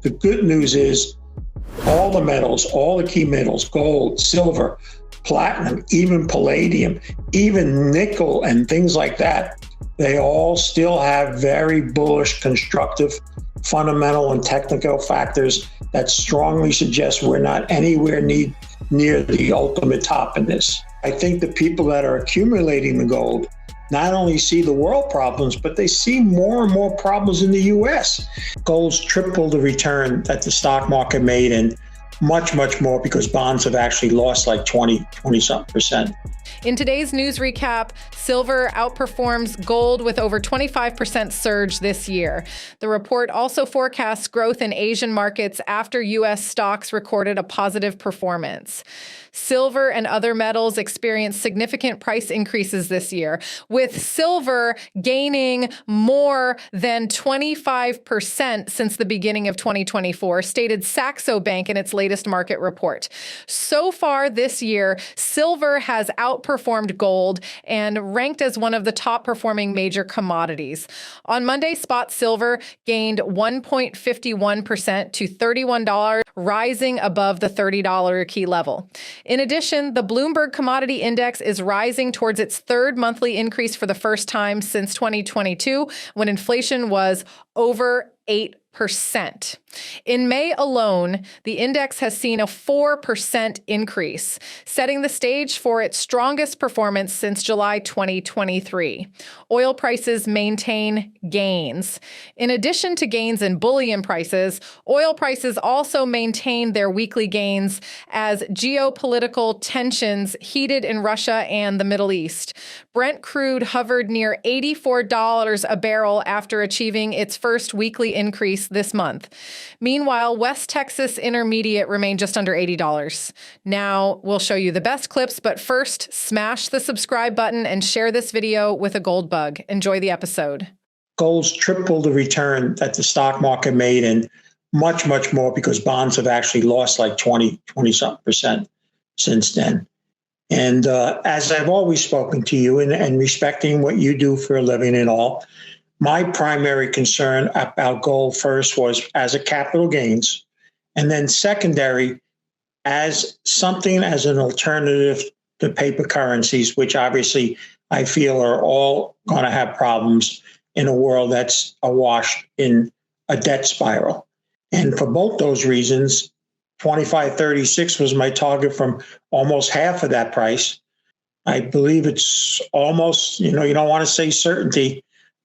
The good news is all the metals, all the key metals, gold, silver, platinum, even palladium, even nickel and things like that, they all still have very bullish, constructive, fundamental and technical factors that strongly suggest we're not anywhere near the ultimate top in this. I think the people that are accumulating the gold not only see the world problems, but they see more and more problems in the U.S. Gold's tripled the return that the stock market made, and much, much more because bonds have actually lost like 20-something%. In today's news recap, silver outperforms gold with over 25% surge this year. The report also forecasts growth in Asian markets after U.S. stocks recorded a positive performance. Silver and other metals experienced significant price increases this year, with silver gaining more than 25% since the beginning of 2024, stated Saxo Bank in its latest market report. So far this year, silver has outperformed gold and ranked as one of the top performing major commodities. On Monday, spot silver gained 1.51% to $31, rising above the $30 key level. In addition, the Bloomberg Commodity Index is rising towards its third monthly increase for the first time since 2022, when inflation was over 8%. In May alone, the index has seen a 4% increase, setting the stage for its strongest performance since July 2023. Oil prices maintain gains. In addition to gains in bullion prices, oil prices also maintain their weekly gains as geopolitical tensions heated in Russia and the Middle East. Brent crude hovered near $84 a barrel after achieving its first weekly increase this month. Meanwhile, West Texas Intermediate remained just under $80. Now we'll show you the best clips, but first, smash the subscribe button and share this video with a gold bug. Enjoy the episode. Gold's tripled the return that the stock market made, and much, much more because bonds have actually lost like 20-something% since then. And as I've always spoken to you and respecting what you do for a living and all, my primary concern about gold first was as a capital gains, and then secondary as something as an alternative to paper currencies, which obviously I feel are all going to have problems in a world that's awash in a debt spiral. And for both those reasons, 25.36 was my target from almost half of that price. I believe it's almost, you don't want to say certainty,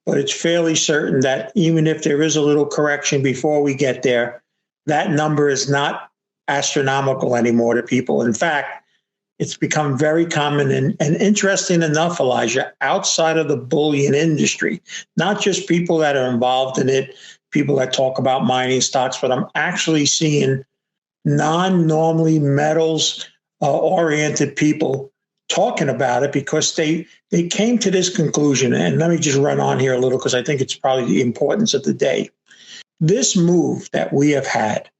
but it's fairly certain that even if there is a little correction before we get there, that number is not astronomical anymore to people. In fact, it's become very common and interesting enough, Elijah, outside of the bullion industry, not just people that are involved in it, people that talk about mining stocks, but I'm actually seeing non-normally metals oriented people talking about it because they came to this conclusion. And let me just run on here a little because I think it's probably the importance of the day. This move that we have had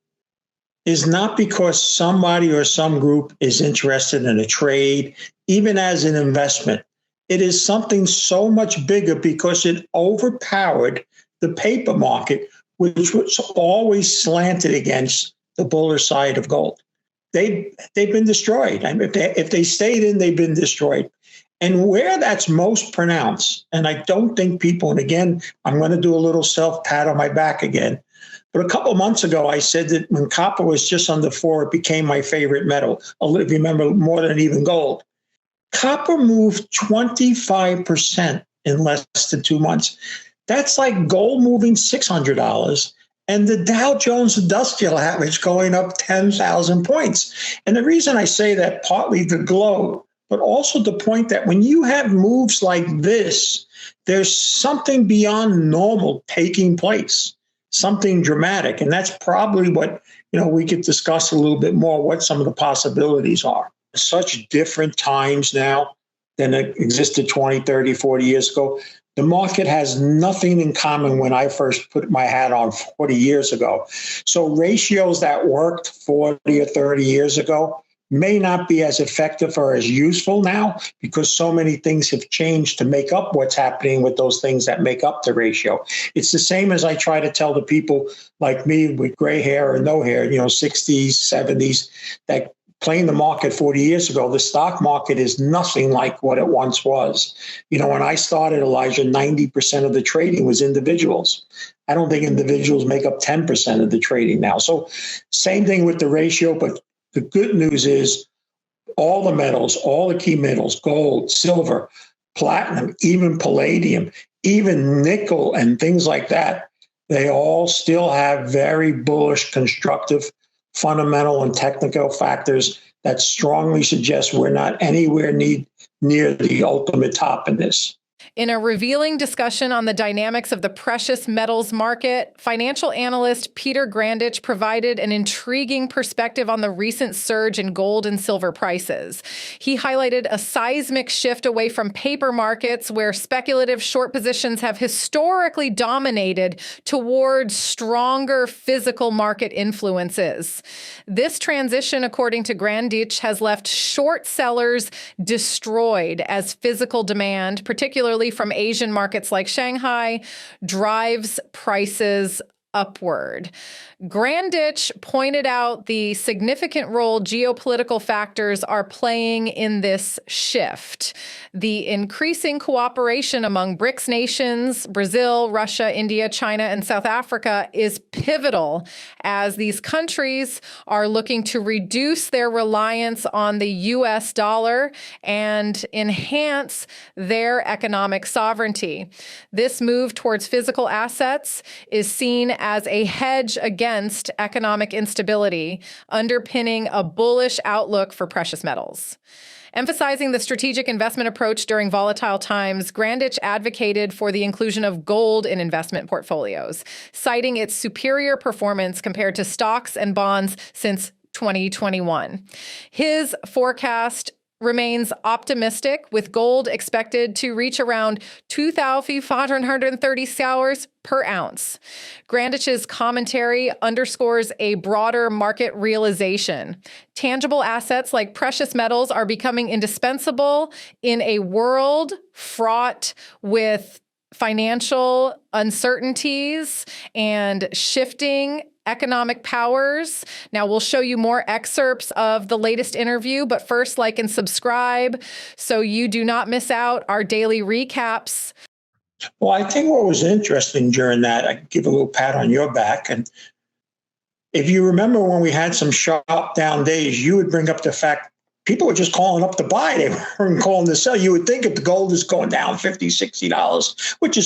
is not because somebody or some group is interested in a trade, even as an investment. It is something so much bigger because it overpowered the paper market, which was always slanted against the bullish side of gold. They've been destroyed. I mean, if they stayed in, they've been destroyed. And where that's most pronounced, and I don't think people, and again, I'm going to do a little self-pat on my back again, but a couple of months ago, I said that when copper was just under 4, it became my favorite metal. If you remember, more than even gold. Copper moved 25% in less than 2 months. That's like gold moving $600 and the Dow Jones Industrial Average going up 10,000 points. And the reason I say that, partly the glow, but also the point that when you have moves like this, there's something beyond normal taking place, something dramatic. And that's probably what, we could discuss a little bit more, what some of the possibilities are. Such different times now than it existed 20, 30, 40 years ago. The market has nothing in common when I first put my hat on 40 years ago. So ratios that worked 40 or 30 years ago may not be as effective or as useful now because so many things have changed to make up what's happening with those things that make up the ratio. It's the same as I try to tell the people like me with gray hair or no hair, 60s, 70s, that playing the market 40 years ago, the stock market is nothing like what it once was. When I started, Elijah, 90% of the trading was individuals. I don't think individuals make up 10% of the trading now. So same thing with the ratio, but the good news is all the metals, all the key metals, gold, silver, platinum, even palladium, even nickel and things like that, they all still have very bullish, constructive, fundamental and technical factors that strongly suggest we're not anywhere near the ultimate top in this. In a revealing discussion on the dynamics of the precious metals market, financial analyst Peter Grandich provided an intriguing perspective on the recent surge in gold and silver prices. He highlighted a seismic shift away from paper markets, where speculative short positions have historically dominated, towards stronger physical market influences. This transition, according to Grandich, has left short sellers destroyed as physical demand, particularly from Asian markets like Shanghai, drives prices upward. Grandich pointed out the significant role geopolitical factors are playing in this shift. The increasing cooperation among BRICS nations, Brazil, Russia, India, China, and South Africa, is pivotal as these countries are looking to reduce their reliance on the U.S. dollar and enhance their economic sovereignty. This move towards physical assets is seen as a hedge against economic instability, underpinning a bullish outlook for precious metals. Emphasizing the strategic investment approach during volatile times, Grandich advocated for the inclusion of gold in investment portfolios, citing its superior performance compared to stocks and bonds since 2021. His forecast remains optimistic, with gold expected to reach around $2,530 per ounce. Grandich's commentary underscores a broader market realization. Tangible assets like precious metals are becoming indispensable in a world fraught with financial uncertainties and shifting economic powers. Now, we'll show you more excerpts of the latest interview, but first, like and subscribe so you do not miss out our daily recaps. Well, I think what was interesting during that, I give a little pat on your back. And if you remember when we had some sharp down days, you would bring up the fact people were just calling up to buy. They weren't calling to sell. You would think if the gold is going down $50, $60, which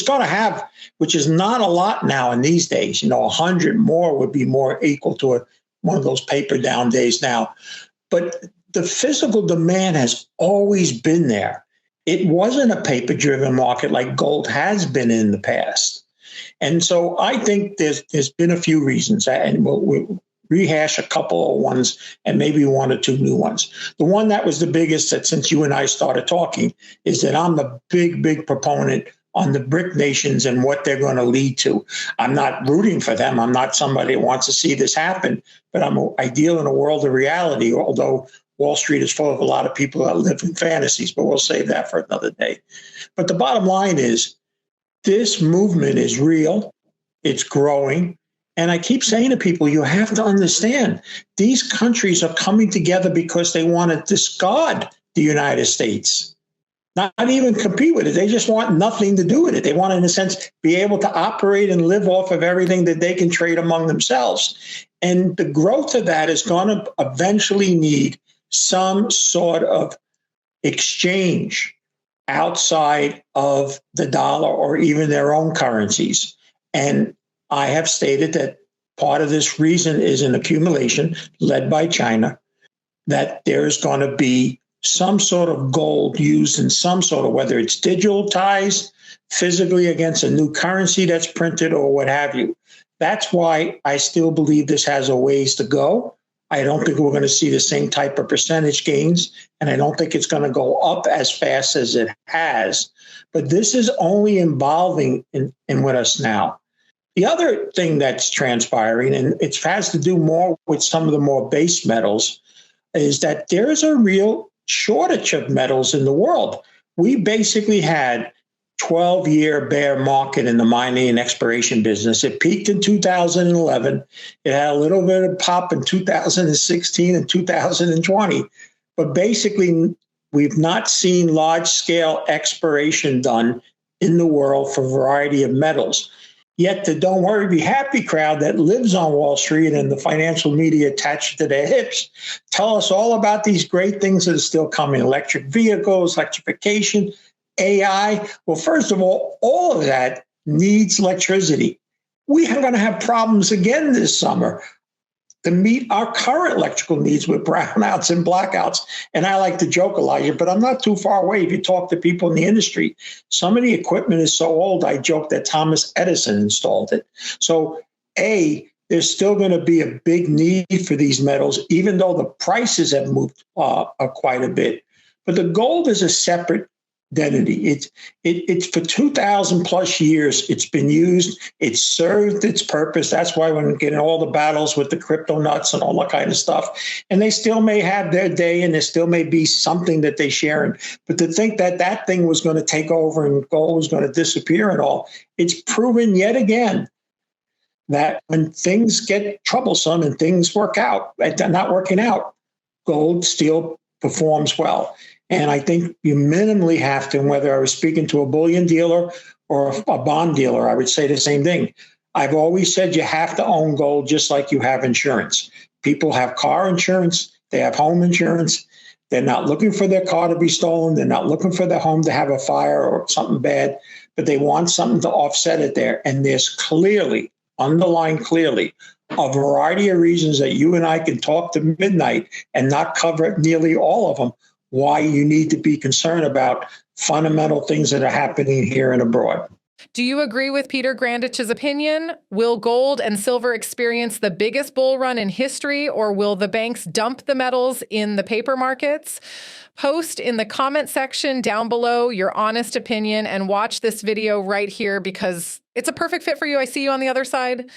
is not a lot now in these days, 100 more would be more equal to one of those paper down days now. But the physical demand has always been there. It wasn't a paper-driven market like gold has been in the past. And so I think there's been a few reasons, and we'll rehash a couple of ones and maybe one or two new ones. The one that was the biggest, that since you and I started talking, is that I'm the big proponent on the BRIC nations and what they're going to lead to. I'm not rooting for them. I'm not somebody who wants to see this happen, but I deal in a world of reality, although Wall Street is full of a lot of people that live in fantasies, but we'll save that for another day. But the bottom line is this movement is real. It's growing. And I keep saying to people, you have to understand, these countries are coming together because they want to discard the United States, not even compete with it. They just want nothing to do with it. They want, in a sense, be able to operate and live off of everything that they can trade among themselves. And the growth of that is going to eventually need some sort of exchange outside of the dollar or even their own currencies. And I have stated that part of this reason is an accumulation led by China, that there's going to be some sort of gold used in some sort of, whether it's digitalized physically against a new currency that's printed or what have you. That's why I still believe this has a ways to go. I don't think we're going to see the same type of percentage gains, and I don't think it's going to go up as fast as it has. But this is only evolving in with us now. The other thing that's transpiring, and it has to do more with some of the more base metals, is that there's a real shortage of metals in the world. We basically had 12-year bear market in the mining and exploration business. It peaked in 2011. It had a little bit of pop in 2016 and 2020. But basically, we've not seen large-scale exploration done in the world for a variety of metals. Yet the don't worry, be happy crowd that lives on Wall Street and the financial media attached to their hips tell us all about these great things that are still coming: electric vehicles, electrification, AI. Well, first of all of that needs electricity. We are going to have problems again this summer to meet our current electrical needs with brownouts and blackouts. And I like to joke, Elijah, but I'm not too far away. If you talk to people in the industry, some of the equipment is so old, I joke that Thomas Edison installed it. So, there's still going to be a big need for these metals, even though the prices have moved quite a bit. But the gold is a separate identity. It's for 2,000 plus years. It's been used. It's served its purpose. That's why when getting all the battles with the crypto nuts and all that kind of stuff, and they still may have their day, and there still may be something that they share in. But to think that that thing was going to take over and gold was going to disappear and all, it's proven yet again that when things get troublesome and things work out, they're not working out, gold still performs well. And I think you minimally have to, whether I was speaking to a bullion dealer or a bond dealer, I would say the same thing. I've always said you have to own gold just like you have insurance. People have car insurance. They have home insurance. They're not looking for their car to be stolen. They're not looking for their home to have a fire or something bad, but they want something to offset it there. And there's clearly, underlined clearly, a variety of reasons that you and I can talk to midnight and not cover nearly all of them, why you need to be concerned about fundamental things that are happening here and abroad. Do you agree with Peter Grandich's opinion? Will gold and silver experience the biggest bull run in history, or will the banks dump the metals in the paper markets? Post in the comment section down below your honest opinion and watch this video right here because it's a perfect fit for you. I see you on the other side.